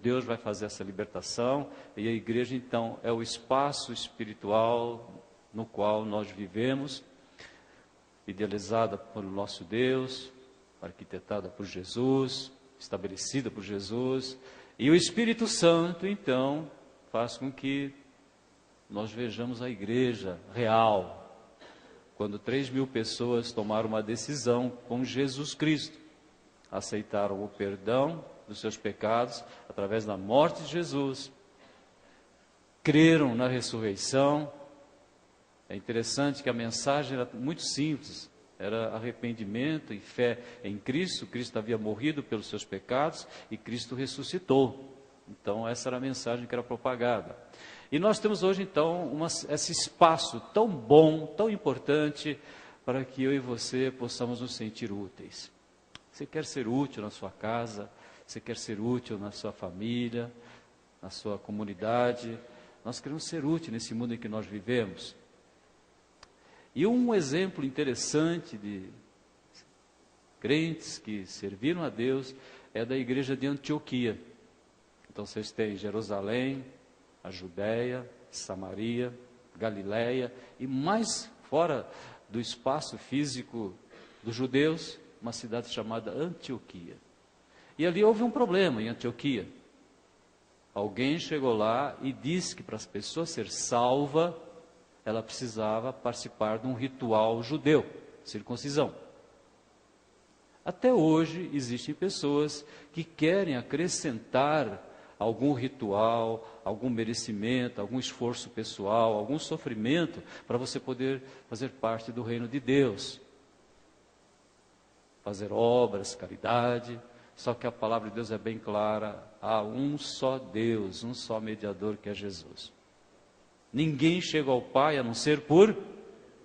Deus vai fazer essa libertação, e a igreja então é o espaço espiritual no qual nós vivemos, idealizada pelo nosso Deus, arquitetada por Jesus, estabelecida por Jesus, e o Espírito Santo então faz com que nós vejamos a igreja real, quando 3.000 pessoas tomaram uma decisão com Jesus Cristo, aceitaram o perdão dos seus pecados através da morte de Jesus, creram na ressurreição. É interessante que a mensagem era muito simples, era arrependimento e fé em Cristo. Cristo havia morrido pelos seus pecados e Cristo ressuscitou. Então essa era a mensagem que era propagada. E nós temos hoje então esse espaço tão bom, tão importante, para que eu e você possamos nos sentir úteis. Você quer ser útil na sua casa, você quer ser útil na sua família, na sua comunidade. Nós queremos ser úteis nesse mundo em que nós vivemos. E um exemplo interessante de crentes que serviram a Deus é da igreja de Antioquia. Então vocês têm Jerusalém, a Judéia, Samaria, Galiléia e mais fora do espaço físico dos judeus, uma cidade chamada Antioquia. E ali houve um problema em Antioquia. Alguém chegou lá e disse que para as pessoas ser salva, ela precisava participar de um ritual judeu, circuncisão. Até hoje existem pessoas que querem acrescentar algum ritual, algum merecimento, algum esforço pessoal, algum sofrimento, para você poder fazer parte do reino de Deus. Fazer obras, caridade. Só que a palavra de Deus é bem clara: há um só Deus, um só mediador, que é Jesus. Ninguém chega ao Pai a não ser por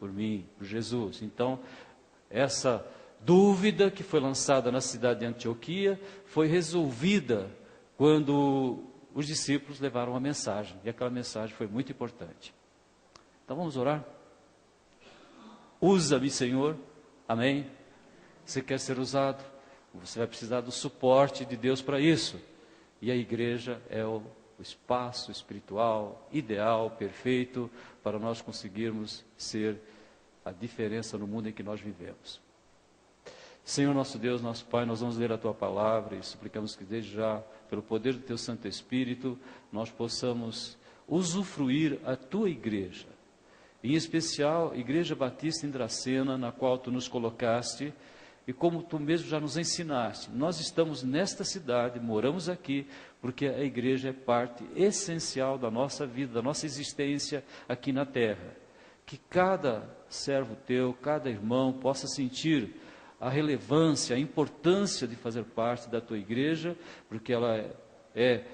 mim, por Jesus. Então, essa dúvida que foi lançada na cidade de Antioquia foi resolvida quando os discípulos levaram a mensagem. E aquela mensagem foi muito importante. Então vamos orar? Usa-me, Senhor. Amém? Você quer ser usado? Você vai precisar do suporte de Deus para isso. E a igreja é o espaço espiritual ideal, perfeito, para nós conseguirmos ser a diferença no mundo em que nós vivemos. Senhor nosso Deus, nosso Pai, nós vamos ler a Tua palavra e suplicamos que desde já, pelo poder do Teu Santo Espírito, nós possamos usufruir a Tua igreja, em especial a Igreja Batista em Dracena, na qual Tu nos colocaste. E como Tu mesmo já nos ensinaste, nós estamos nesta cidade, moramos aqui, porque a igreja é parte essencial da nossa vida, da nossa existência aqui na terra. Que cada servo Teu, cada irmão possa sentir a relevância, a importância de fazer parte da Tua igreja, porque ela é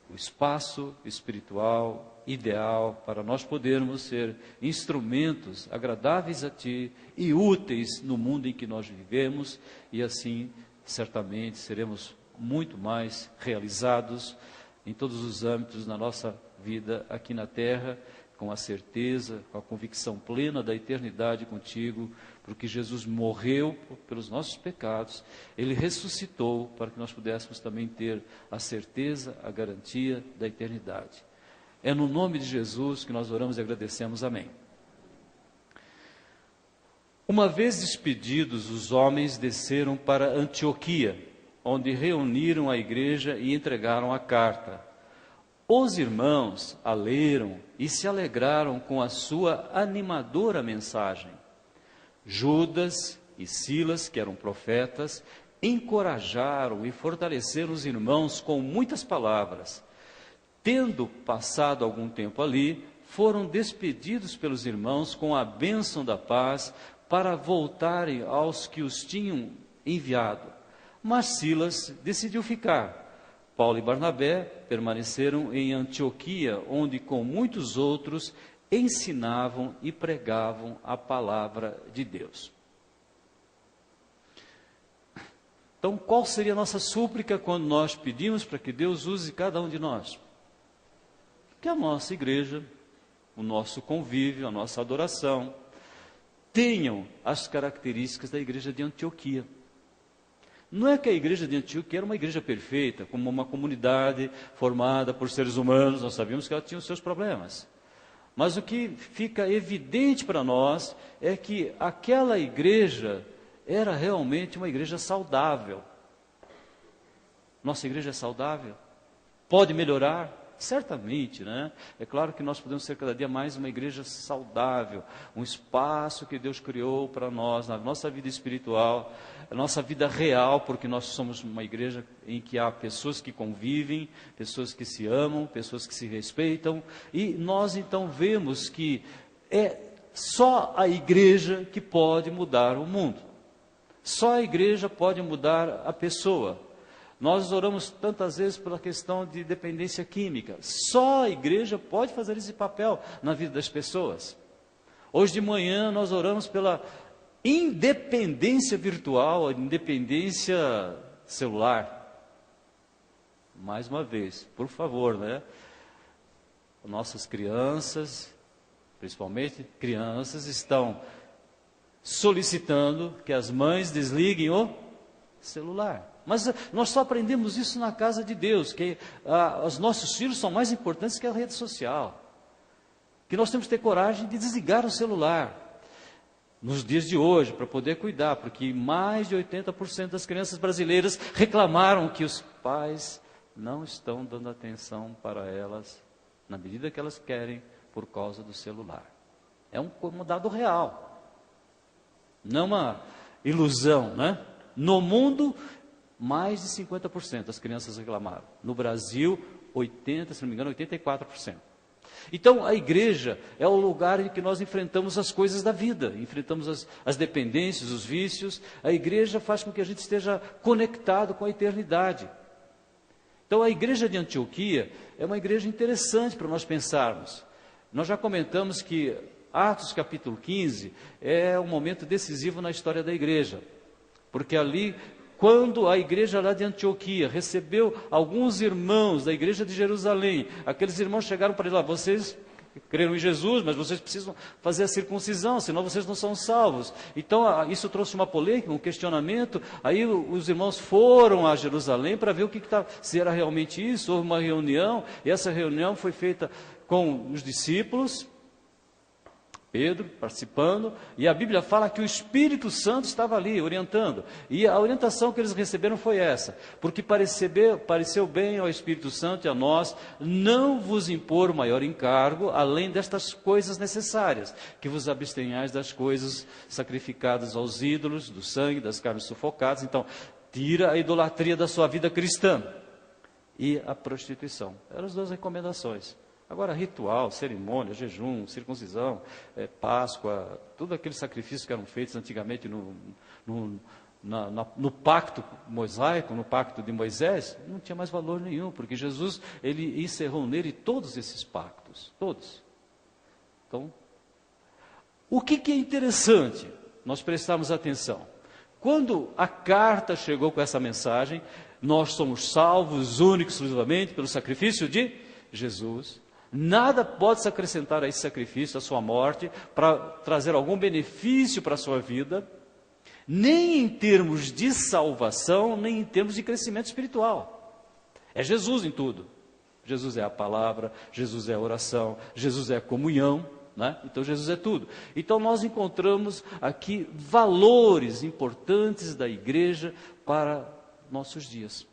o espaço espiritual ideal para nós podermos ser instrumentos agradáveis a Ti e úteis no mundo em que nós vivemos, e assim certamente seremos muito mais realizados em todos os âmbitos na nossa vida aqui na terra, com a certeza, com a convicção plena da eternidade contigo, porque Jesus morreu pelos nossos pecados, Ele ressuscitou para que nós pudéssemos também ter a certeza, a garantia da eternidade. É no nome de Jesus que nós oramos e agradecemos. Amém. Uma vez despedidos, os homens desceram para Antioquia, onde reuniram a igreja e entregaram a carta. Os irmãos a leram e se alegraram com a sua animadora mensagem. Judas e Silas, que eram profetas, encorajaram e fortaleceram os irmãos com muitas palavras. Tendo passado algum tempo ali, foram despedidos pelos irmãos com a bênção da paz para voltarem aos que os tinham enviado. Mas Silas decidiu ficar. Paulo e Barnabé permaneceram em Antioquia, onde com muitos outros ensinavam e pregavam a palavra de Deus. Então, qual seria a nossa súplica quando nós pedimos para que Deus use cada um de nós? Que a nossa igreja, o nosso convívio, a nossa adoração, tenham as características da igreja de Antioquia. Não é que a igreja de Antioquia era uma igreja perfeita, como uma comunidade formada por seres humanos, nós sabíamos que ela tinha os seus problemas. Mas o que fica evidente para nós é que aquela igreja era realmente uma igreja saudável. Nossa igreja é saudável? Pode melhorar? Certamente, né? É claro que nós podemos ser cada dia mais uma igreja saudável, um espaço que Deus criou para nós, na nossa vida espiritual, na nossa vida real, porque nós somos uma igreja em que há pessoas que convivem, pessoas que se amam, pessoas que se respeitam, e nós então vemos que é só a igreja que pode mudar o mundo. Só a igreja pode mudar a pessoa. Nós oramos tantas vezes pela questão de dependência química. Só a igreja pode fazer esse papel na vida das pessoas. Hoje de manhã nós oramos pela independência virtual, a independência celular. Mais uma vez, por favor, né? Nossas crianças, principalmente crianças, estão solicitando que as mães desliguem o celular. Mas nós só aprendemos isso na casa de Deus, que os nossos filhos são mais importantes que a rede social. Que nós temos que ter coragem de desligar o celular nos dias de hoje, para poder cuidar, porque mais de 80% das crianças brasileiras reclamaram que os pais não estão dando atenção para elas, na medida que elas querem, por causa do celular. É um dado real, não uma ilusão, né? No mundo, mais de 50% das crianças reclamaram. No Brasil, 80%, se não me engano, 84%. Então, a igreja é o lugar em que nós enfrentamos as coisas da vida, enfrentamos as dependências, os vícios. A igreja faz com que a gente esteja conectado com a eternidade. Então, a igreja de Antioquia é uma igreja interessante para nós pensarmos. Nós já comentamos que Atos capítulo 15 é um momento decisivo na história da igreja, porque ali, quando a igreja lá de Antioquia recebeu alguns irmãos da igreja de Jerusalém, aqueles irmãos chegaram para ele lá: vocês creram em Jesus, mas vocês precisam fazer a circuncisão, senão vocês não são salvos. Então isso trouxe uma polêmica, um questionamento. Aí os irmãos foram a Jerusalém para ver se era realmente isso. Houve uma reunião, e essa reunião foi feita com os discípulos, Pedro participando, e a Bíblia fala que o Espírito Santo estava ali orientando, e a orientação que eles receberam foi essa: porque pareceu bem ao Espírito Santo e a nós não vos impor maior encargo, além destas coisas necessárias, que vos abstenhais das coisas sacrificadas aos ídolos, do sangue, das carnes sufocadas. Então, tira a idolatria da sua vida cristã e a prostituição. Eram as duas recomendações. Agora, ritual, cerimônia, jejum, circuncisão, Páscoa, tudo aqueles sacrifícios que eram feitos antigamente no pacto mosaico, no pacto de Moisés, não tinha mais valor nenhum, porque Jesus, ele encerrou nele todos esses pactos, todos. Então, o que é interessante nós prestarmos atenção? Quando a carta chegou com essa mensagem: nós somos salvos única e exclusivamente pelo sacrifício de Jesus. Nada pode se acrescentar a esse sacrifício, a sua morte, para trazer algum benefício para a sua vida, nem em termos de salvação, nem em termos de crescimento espiritual. É Jesus em tudo. Jesus é a palavra, Jesus é a oração, Jesus é a comunhão, né? Então Jesus é tudo. Então nós encontramos aqui valores importantes da igreja para nossos dias.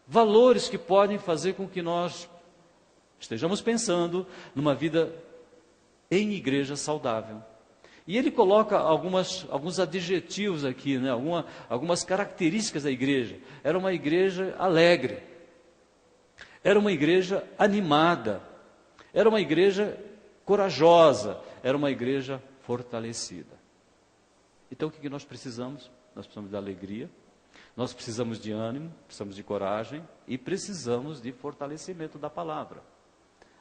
Valores que podem fazer com que nós estejamos pensando numa vida em igreja saudável. E ele coloca alguns adjetivos aqui, né? Algumas características da igreja. Era uma igreja alegre, era uma igreja animada, era uma igreja corajosa, era uma igreja fortalecida. Então o que nós precisamos? Nós precisamos de alegria, nós precisamos de ânimo, precisamos de coragem e precisamos de fortalecimento da palavra.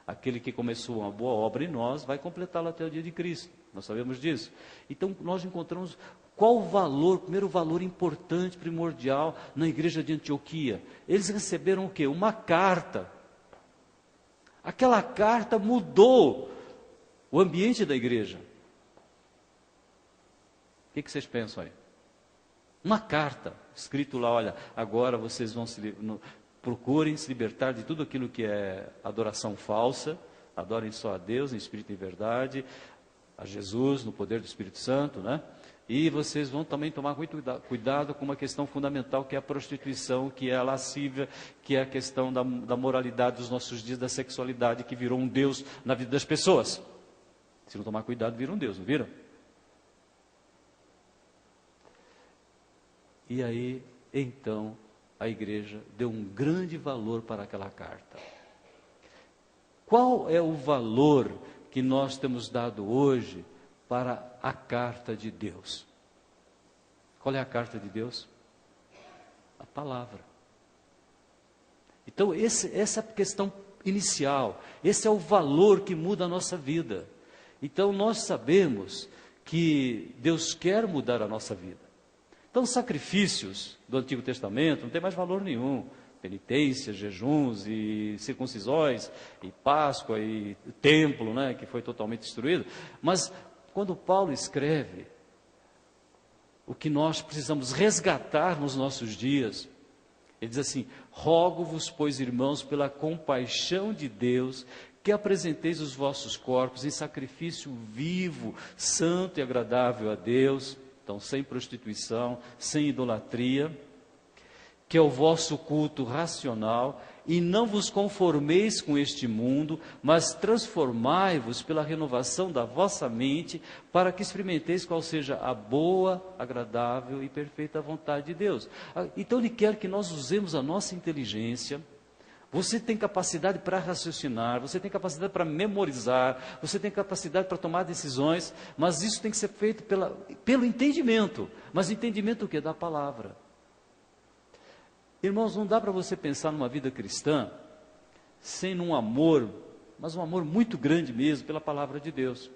Aquele que começou uma boa obra em nós vai completá-la até o dia de Cristo. Nós sabemos disso. Então nós encontramos qual o valor, primeiro valor importante, primordial na igreja de Antioquia. Eles receberam o quê? Uma carta. Aquela carta mudou o ambiente da igreja. O que vocês pensam aí? Uma carta, escrito lá, olha, agora vocês vão procurem se libertar de tudo aquilo que é adoração falsa, adorem só a Deus em espírito e verdade, a Jesus no poder do Espírito Santo, né? E vocês vão também tomar muito cuidado com uma questão fundamental, que é a prostituição, que é a lascívia, que é a questão da moralidade dos nossos dias, da sexualidade, que virou um Deus na vida das pessoas. Se não tomar cuidado, vira um Deus, não viram? E aí, então, a igreja deu um grande valor para aquela carta. Qual é o valor que nós temos dado hoje para a carta de Deus? Qual é a carta de Deus? A palavra. Então, essa é a questão inicial, esse é o valor que muda a nossa vida. Então, nós sabemos que Deus quer mudar a nossa vida. Então, os sacrifícios do Antigo Testamento não tem mais valor nenhum. Penitências, jejuns e circuncisões, e Páscoa, e templo, né, que foi totalmente destruído. Mas, quando Paulo escreve o que nós precisamos resgatar nos nossos dias, ele diz assim: rogo-vos, pois, irmãos, pela compaixão de Deus, que apresenteis os vossos corpos em sacrifício vivo, santo e agradável a Deus, então sem prostituição, sem idolatria, que é o vosso culto racional, e não vos conformeis com este mundo, mas transformai-vos pela renovação da vossa mente, para que experimenteis qual seja a boa, agradável e perfeita vontade de Deus. Então ele quer que nós usemos a nossa inteligência. Você tem capacidade para raciocinar, você tem capacidade para memorizar, você tem capacidade para tomar decisões, mas isso tem que ser feito pelo entendimento. Mas entendimento o quê? Da palavra. Irmãos, não dá para você pensar numa vida cristã sem um amor, mas um amor muito grande mesmo pela palavra de Deus.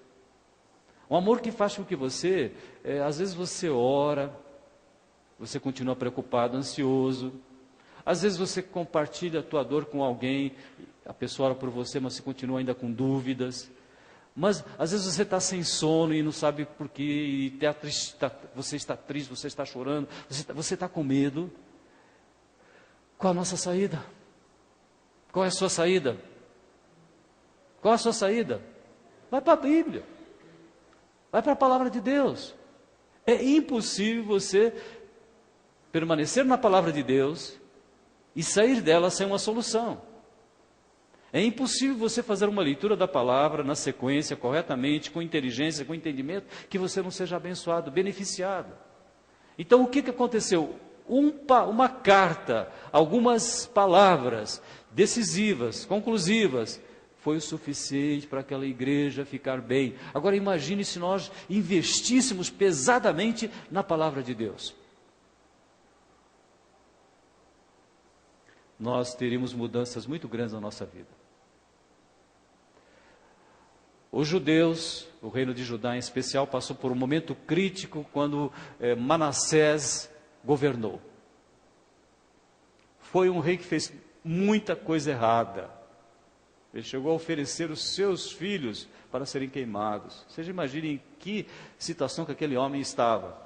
Um amor que faz com que você, às vezes você ora, você continua preocupado, ansioso. Às vezes você compartilha a tua dor com alguém, a pessoa ora por você, mas você continua ainda com dúvidas. Mas às vezes você está sem sono e não sabe por quê, e você está triste, você está chorando, você está com medo. Qual a nossa saída? Qual é a sua saída? Qual é a sua saída? Vai para a Bíblia. Vai para a palavra de Deus. É impossível você permanecer na palavra de Deus e sair dela sem uma solução. É impossível você fazer uma leitura da palavra na sequência, corretamente, com inteligência, com entendimento, que você não seja abençoado, beneficiado. Então o que aconteceu? Uma carta, algumas palavras decisivas, conclusivas, foi o suficiente para aquela igreja ficar bem. Agora imagine se nós investíssemos pesadamente na palavra de Deus. Nós teríamos mudanças muito grandes na nossa vida. Os judeus, o reino de Judá em especial, passou por um momento crítico quando Manassés governou. Foi um rei que fez muita coisa errada. Ele chegou a oferecer os seus filhos para serem queimados. Vocês imaginem em que situação que aquele homem estava.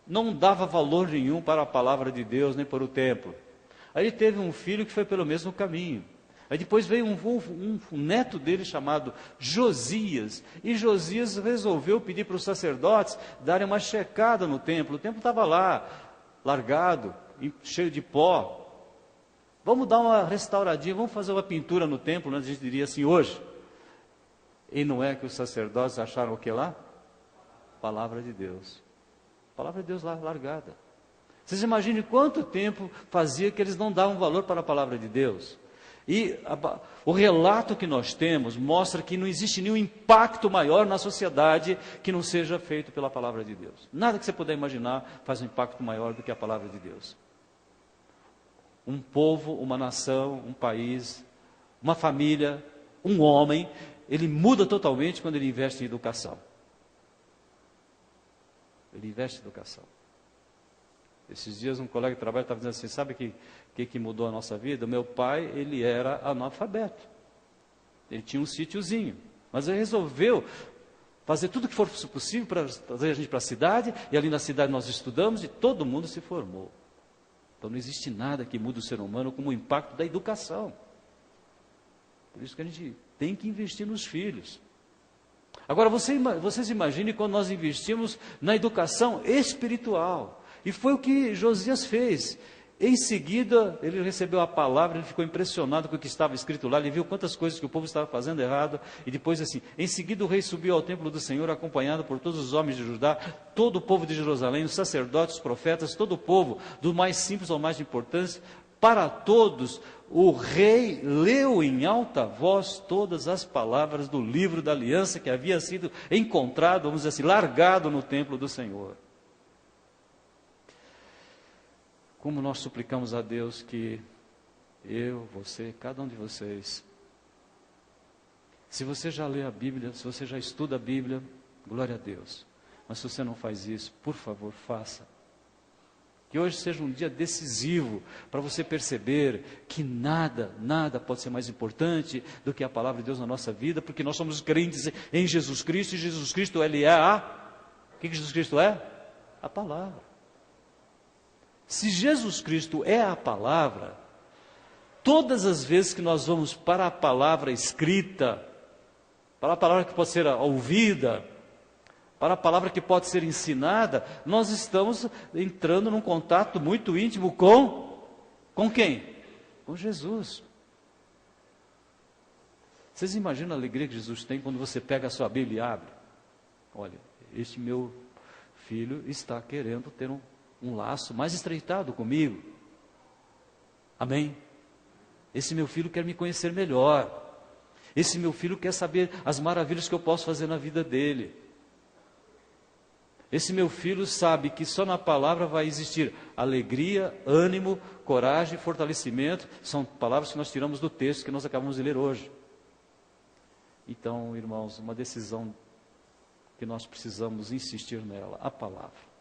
Não dava valor nenhum para a palavra de Deus, nem para o templo. Aí teve um filho que foi pelo mesmo caminho. Aí depois veio um neto dele chamado Josias. E Josias resolveu pedir para os sacerdotes darem uma checada no templo. O templo estava lá, largado, cheio de pó. Vamos dar uma restauradinha, vamos fazer uma pintura no templo, né? A gente diria assim hoje. E não é que os sacerdotes acharam o que lá? Palavra de Deus. Palavra de Deus lá, largada. Vocês imaginem quanto tempo fazia que eles não davam valor para a palavra de Deus. E o relato que nós temos mostra que não existe nenhum impacto maior na sociedade que não seja feito pela palavra de Deus. Nada que você puder imaginar faz um impacto maior do que a palavra de Deus. Um povo, uma nação, um país, uma família, um homem, ele muda totalmente quando ele investe em educação. Ele investe em educação. Esses dias um colega de trabalho estava dizendo assim, sabe o que mudou a nossa vida? O meu pai, ele era analfabeto. Ele tinha um sítiozinho, mas ele resolveu fazer tudo o que for possível para trazer a gente para a cidade, e ali na cidade nós estudamos e todo mundo se formou. Então não existe nada que mude o ser humano como o impacto da educação. Por isso que a gente tem que investir nos filhos. Agora vocês imaginem quando nós investimos na educação espiritual. E foi o que Josias fez. Em seguida, ele recebeu a palavra, ele ficou impressionado com o que estava escrito lá, ele viu quantas coisas que o povo estava fazendo errado, e depois assim, em seguida o rei subiu ao templo do Senhor, acompanhado por todos os homens de Judá, todo o povo de Jerusalém, os sacerdotes, os profetas, todo o povo, do mais simples ao mais importante, para todos, o rei leu em alta voz todas as palavras do livro da aliança que havia sido encontrado, vamos dizer assim, largado no templo do Senhor. Como nós suplicamos a Deus que eu, você, cada um de vocês, se você já lê a Bíblia, se você já estuda a Bíblia, glória a Deus. Mas se você não faz isso, por favor, faça. Que hoje seja um dia decisivo para você perceber que nada pode ser mais importante do que a palavra de Deus na nossa vida, porque nós somos crentes em Jesus Cristo, e Jesus Cristo, Ele é o que Jesus Cristo é? A palavra. Se Jesus Cristo é a palavra, todas as vezes que nós vamos para a palavra escrita, para a palavra que pode ser ouvida, para a palavra que pode ser ensinada, nós estamos entrando num contato muito íntimo com quem? Com Jesus. Vocês imaginam a alegria que Jesus tem quando você pega a sua Bíblia e abre? Olha, este meu filho está querendo ter um laço mais estreitado comigo. Amém? Esse meu filho quer me conhecer melhor. Esse meu filho quer saber as maravilhas que eu posso fazer na vida dele. Esse meu filho sabe que só na palavra vai existir alegria, ânimo, coragem, fortalecimento. São palavras que nós tiramos do texto que nós acabamos de ler hoje. Então, irmãos, uma decisão que nós precisamos insistir nela, a palavra.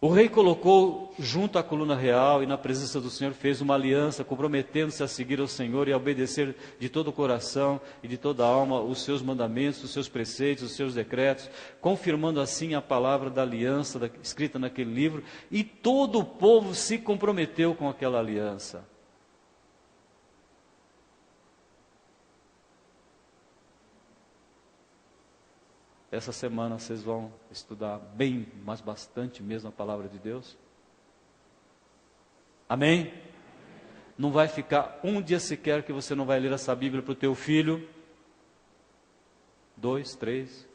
O rei colocou junto à coluna real e na presença do Senhor fez uma aliança, comprometendo-se a seguir ao Senhor e a obedecer de todo o coração e de toda a alma os seus mandamentos, os seus preceitos, os seus decretos, confirmando assim a palavra da aliança escrita naquele livro, e todo o povo se comprometeu com aquela aliança. Essa semana vocês vão estudar bem, mas bastante mesmo a palavra de Deus. Amém? Não vai ficar um dia sequer que você não vai ler essa Bíblia para o teu filho. 2, 3,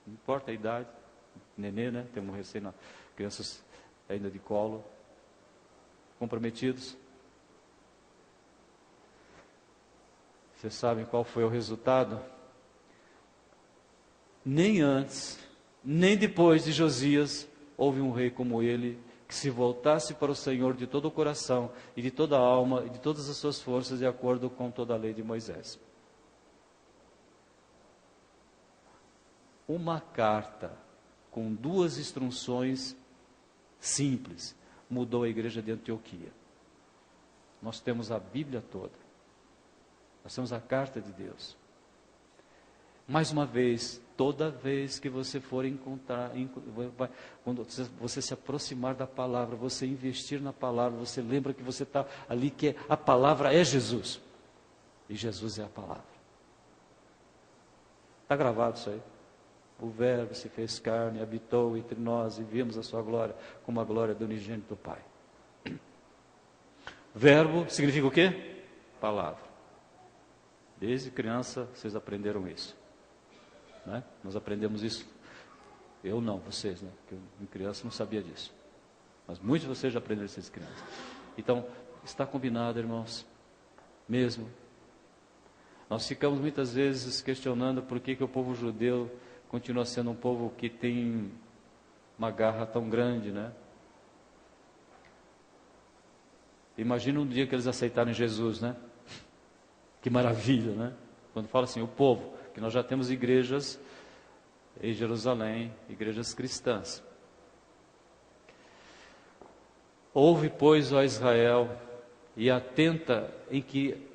não importa a idade. Nenê, né? Temos crianças ainda de colo, comprometidos. Vocês sabem qual foi o resultado? Nem antes, nem depois de Josias, houve um rei como ele, que se voltasse para o Senhor de todo o coração, e de toda a alma, e de todas as suas forças, de acordo com toda a lei de Moisés. Uma carta, com 2 instruções simples, mudou a igreja de Antioquia. Nós temos a Bíblia toda. Nós temos a carta de Deus. Mais uma vez, toda vez que você for encontrar, quando você se aproximar da palavra, você investir na palavra, você lembra que você está ali, que a palavra é Jesus. E Jesus é a palavra. Está gravado isso aí? O Verbo se fez carne, habitou entre nós e vimos a sua glória, como a glória do unigênito do Pai. Verbo significa o quê? Palavra. Desde criança vocês aprenderam isso. Né? Nós aprendemos isso. Eu não, vocês, né? Porque eu, em criança, não sabia disso. Mas muitos de vocês já aprenderam isso desde criança. Então, está combinado, irmãos. Mesmo. Nós ficamos muitas vezes questionando por que o povo judeu continua sendo um povo que tem uma garra tão grande, né? Imagina um dia que eles aceitarem Jesus, né? Que maravilha, né? Quando fala assim, o povo, que nós já temos igrejas em Jerusalém, igrejas cristãs. Ouve, pois, ó Israel, e atenta em que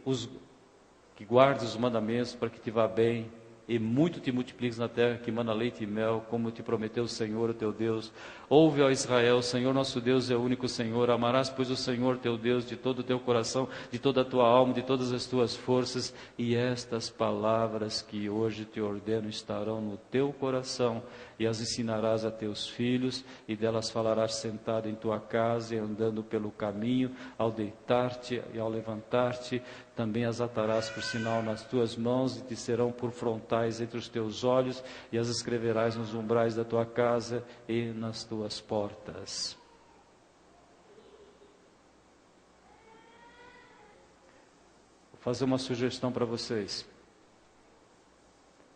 que guardes os mandamentos para que te vá bem, e muito te multipliques na terra que mana leite e mel, como te prometeu o Senhor, o teu Deus. Ouve, ó Israel, o Senhor nosso Deus é o único Senhor. Amarás, pois, o Senhor teu Deus de todo o teu coração, de toda a tua alma, de todas as tuas forças. E estas palavras que hoje te ordeno estarão no teu coração, e as ensinarás a teus filhos, e delas falarás sentado em tua casa e andando pelo caminho, ao deitar-te e ao levantar-te. Também as atarás por sinal nas tuas mãos, e te serão por frontais entre os teus olhos, e as escreverás nos umbrais da tua casa e nas tuas portas. Vou fazer uma sugestão para vocês.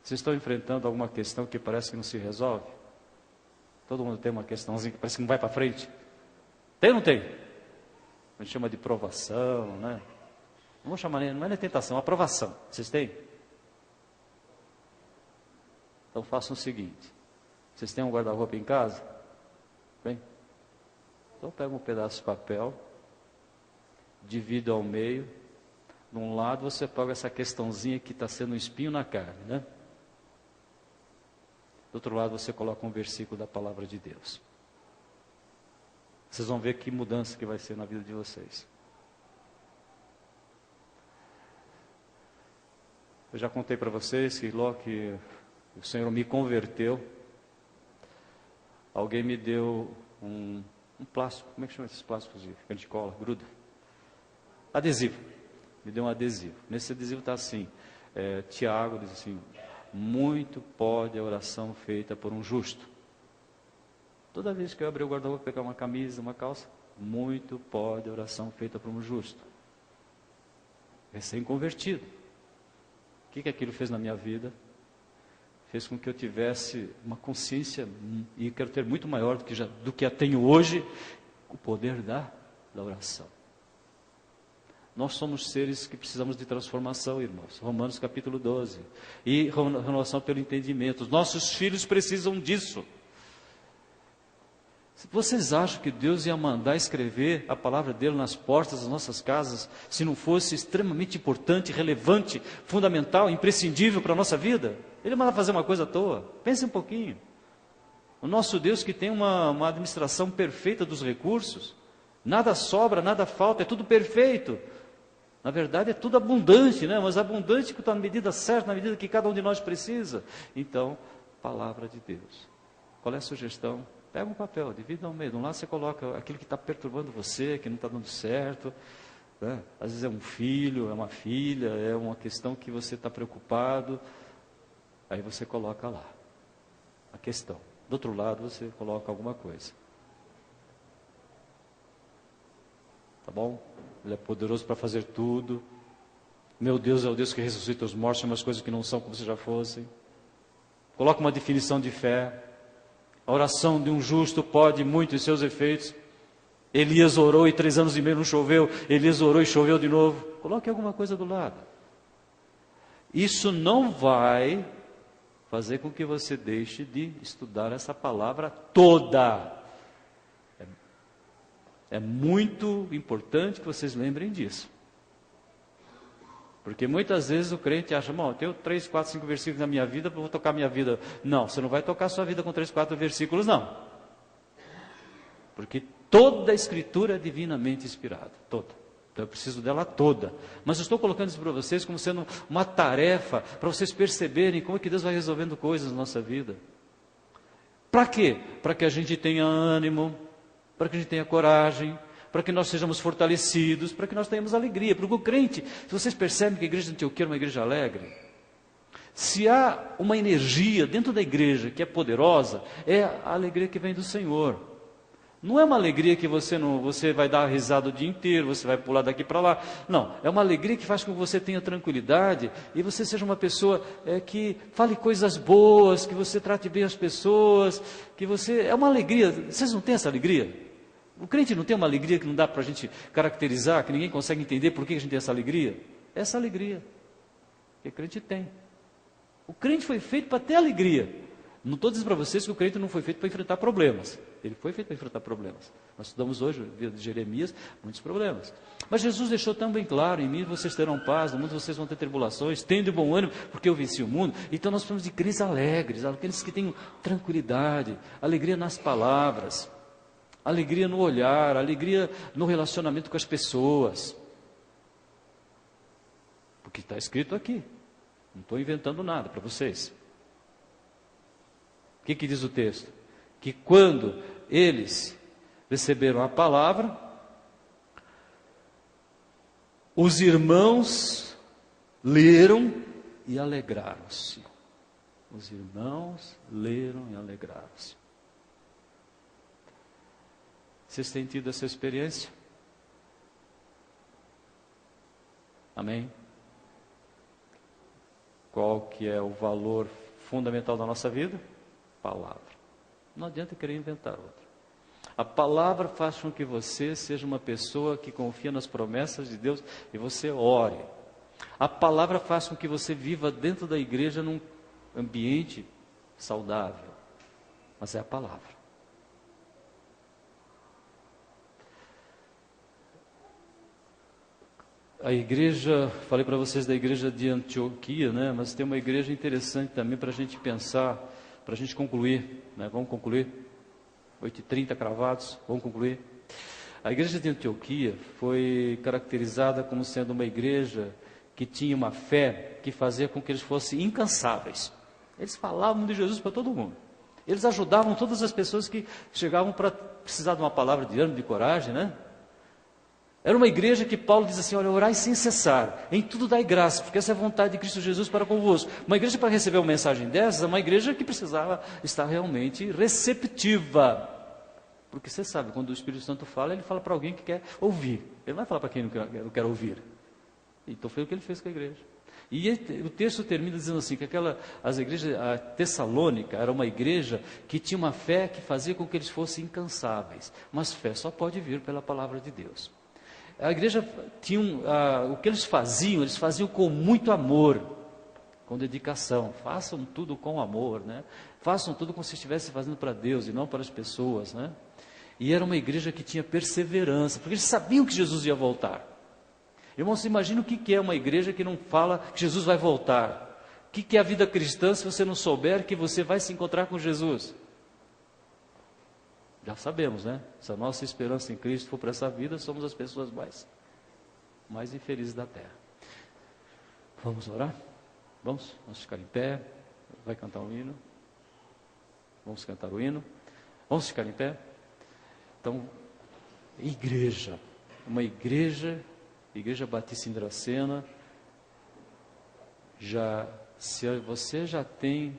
Vocês estão enfrentando alguma questão que parece que não se resolve? Todo mundo tem uma questãozinha que parece que não vai para frente. Tem ou não tem? A gente chama de provação, né? Não vou chamar, não é nem tentação, é aprovação. Vocês têm? Então façam o seguinte. Vocês têm um guarda-roupa em casa? Bem? Então pega um pedaço de papel, divide ao meio. De um lado você pega essa questãozinha que está sendo um espinho na carne, né? Do outro lado você coloca um versículo da palavra de Deus. Vocês vão ver que mudança que vai ser na vida de vocês. Eu já contei para vocês que logo que o Senhor me converteu, alguém me deu um plástico, como é que chama esses plásticos que a gente cola, gruda? Adesivo. Me deu um adesivo. Nesse adesivo está assim, Tiago diz assim: muito pode a oração feita por um justo. Toda vez que eu abrir o guarda-roupa, pegar uma camisa, uma calça, muito pode a oração feita por um justo. Recém-convertido. O que aquilo fez na minha vida? Fez com que eu tivesse uma consciência, e quero ter muito maior do que a tenho hoje, o poder da oração. Nós somos seres que precisamos de transformação, irmãos. Romanos capítulo 12. E renovação pelo entendimento. Os nossos filhos precisam disso. Vocês acham que Deus ia mandar escrever a palavra dele nas portas das nossas casas, se não fosse extremamente importante, relevante, fundamental, imprescindível para a nossa vida? Ele manda fazer uma coisa à toa. Pense um pouquinho. O nosso Deus, que tem uma administração perfeita dos recursos, nada sobra, nada falta, é tudo perfeito. Na verdade é tudo abundante, né? Mas abundante que está na medida certa, na medida que cada um de nós precisa. Então, palavra de Deus. Qual é a sugestão? Pega um papel, divide ao meio. De um lado você coloca aquilo que está perturbando você, que não está dando certo, né? Às vezes é um filho, é uma filha, é uma questão que você está preocupado. Aí você coloca lá a questão. Do outro lado você coloca alguma coisa. Tá bom? Ele é poderoso para fazer tudo. Meu Deus é o Deus que ressuscita os mortos, chama as coisas que não são como se já fossem. Coloca uma definição de fé. A oração de um justo pode muito em seus efeitos. Elias orou e 3 anos e meio não choveu. Elias orou e choveu de novo. Coloque alguma coisa do lado. Isso não vai fazer com que você deixe de estudar essa palavra toda. É muito importante que vocês lembrem disso. Porque muitas vezes o crente acha, bom, eu tenho 3, 4, 5 versículos na minha vida, vou tocar minha vida. Não, você não vai tocar a sua vida com 3, 4 versículos, não. Porque toda a Escritura é divinamente inspirada, toda. Então eu preciso dela toda. Mas eu estou colocando isso para vocês como sendo uma tarefa, para vocês perceberem como é que Deus vai resolvendo coisas na nossa vida. Para quê? Para que a gente tenha ânimo, para que a gente tenha coragem, para que nós sejamos fortalecidos, para que nós tenhamos alegria. Porque o crente, se vocês percebem que a igreja de Antioquia é uma igreja alegre, se há uma energia dentro da igreja que é poderosa, é a alegria que vem do Senhor. Não é uma alegria que você vai dar risada o dia inteiro, você vai pular daqui para lá. Não, é uma alegria que faz com que você tenha tranquilidade e você seja uma pessoa que fale coisas boas, que você trate bem as pessoas, que você... É uma alegria. Vocês não têm essa alegria? O crente não tem uma alegria que não dá para a gente caracterizar, que ninguém consegue entender por que a gente tem essa alegria? Essa alegria que o crente tem. O crente foi feito para ter alegria. Não estou dizendo para vocês que o crente não foi feito para enfrentar problemas. Ele foi feito para enfrentar problemas. Nós estudamos hoje, no livro de Jeremias, muitos problemas. Mas Jesus deixou tão bem claro: em mim vocês terão paz, no mundo vocês vão ter tribulações, tende bom ânimo, porque eu venci o mundo. Então nós precisamos de crentes alegres, aqueles que tenham tranquilidade, alegria nas palavras, alegria no olhar, alegria no relacionamento com as pessoas. Porque está escrito aqui. Não estou inventando nada para vocês. O que diz o texto? Que quando eles receberam a palavra, os irmãos leram e alegraram-se. Os irmãos leram e alegraram-se. Vocês têm tido essa experiência? Amém? Qual que é o valor fundamental da nossa vida? Palavra. Não adianta querer inventar outra. A palavra faz com que você seja uma pessoa que confia nas promessas de Deus e você ore. A palavra faz com que você viva dentro da igreja num ambiente saudável. Mas é a palavra. A igreja, falei para vocês da igreja de Antioquia, né? Mas tem uma igreja interessante também para a gente pensar, para a gente concluir, né? Vamos concluir, 8h30 cravados, vamos concluir. A igreja de Antioquia foi caracterizada como sendo uma igreja que tinha uma fé que fazia com que eles fossem incansáveis. Eles falavam de Jesus para todo mundo. Eles ajudavam todas as pessoas que chegavam para precisar de uma palavra de ânimo, de coragem, né? Era uma igreja que Paulo diz assim: olha, orai sem cessar, em tudo dai graça, porque essa é a vontade de Cristo Jesus para convosco. Uma igreja, para receber uma mensagem dessas, é uma igreja que precisava estar realmente receptiva. Porque você sabe, quando o Espírito Santo fala, ele fala para alguém que quer ouvir. Ele não vai falar para quem não quer ouvir. Então foi o que ele fez com a igreja. E o texto termina dizendo assim, que as igrejas, a Tessalônica era uma igreja que tinha uma fé que fazia com que eles fossem incansáveis. Mas fé só pode vir pela palavra de Deus. A igreja tinha o que eles faziam com muito amor, com dedicação. Façam tudo com amor, né? Façam tudo como se estivessem fazendo para Deus e não para as pessoas, né? E era uma igreja que tinha perseverança, porque eles sabiam que Jesus ia voltar. Irmãos, imagina o que é uma igreja que não fala que Jesus vai voltar. O que é a vida cristã se você não souber que você vai se encontrar com Jesus? Já sabemos, né? Se a nossa esperança em Cristo for para essa vida, somos as pessoas mais infelizes da terra. Vamos orar? Vamos ficar em pé. Vai cantar um hino. Vamos cantar o hino. Vamos ficar em pé. Então, igreja. Uma igreja Batista em Dracena. Se você já tem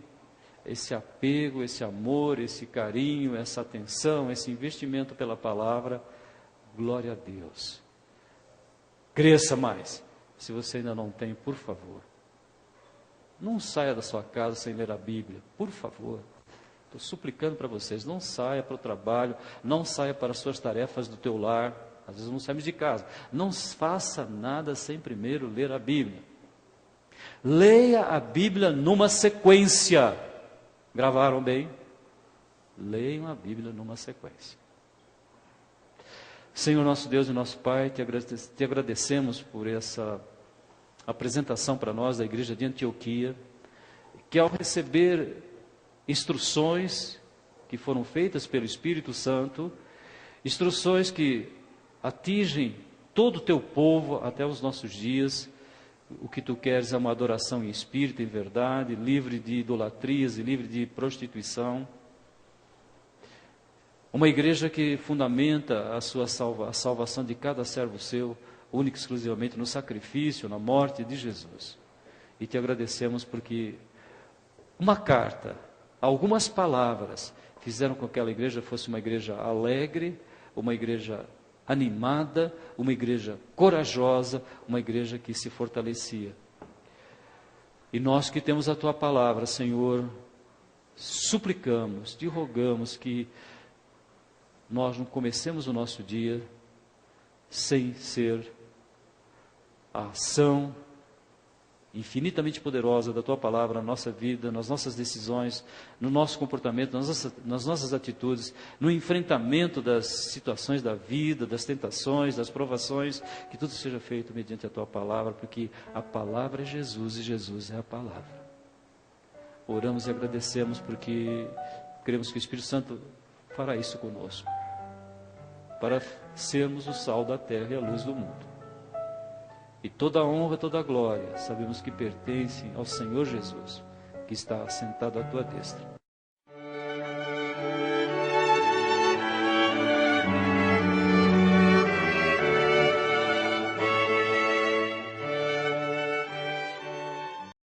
esse apego, esse amor, esse carinho, essa atenção, esse investimento pela palavra, glória a Deus. Cresça mais. Se você ainda não tem, por favor, não saia da sua casa sem ler a Bíblia, por favor. Estou suplicando para vocês, não saia para o trabalho, não saia para as suas tarefas do teu lar, às vezes não saímos de casa. Não faça nada sem primeiro ler a Bíblia. Leia a Bíblia numa sequência. Gravaram bem? Leiam a Bíblia numa sequência. Senhor nosso Deus e nosso Pai, te agradecemos por essa apresentação para nós da igreja de Antioquia, que ao receber instruções que foram feitas pelo Espírito Santo, instruções que atingem todo o teu povo até os nossos dias. O que tu queres é uma adoração em espírito e em verdade, livre de idolatrias e livre de prostituição. Uma igreja que fundamenta a salvação de cada servo seu, única e exclusivamente no sacrifício, na morte de Jesus. E te agradecemos porque uma carta, algumas palavras, fizeram com que aquela igreja fosse uma igreja alegre, uma igreja animada, uma igreja corajosa, uma igreja que se fortalecia. E nós que temos a tua palavra, Senhor, suplicamos, te rogamos que nós não comecemos o nosso dia sem ser a ação infinitamente poderosa da Tua palavra na nossa vida, nas nossas decisões, no nosso comportamento, nas nossas atitudes, no enfrentamento das situações da vida, das tentações, das provações, que tudo seja feito mediante a Tua palavra, porque a palavra é Jesus e Jesus é a palavra. Oramos e agradecemos porque cremos que o Espírito Santo fará isso conosco, para sermos o sal da terra e a luz do mundo. E toda a honra, toda a glória, sabemos que pertence ao Senhor Jesus, que está sentado à tua destra.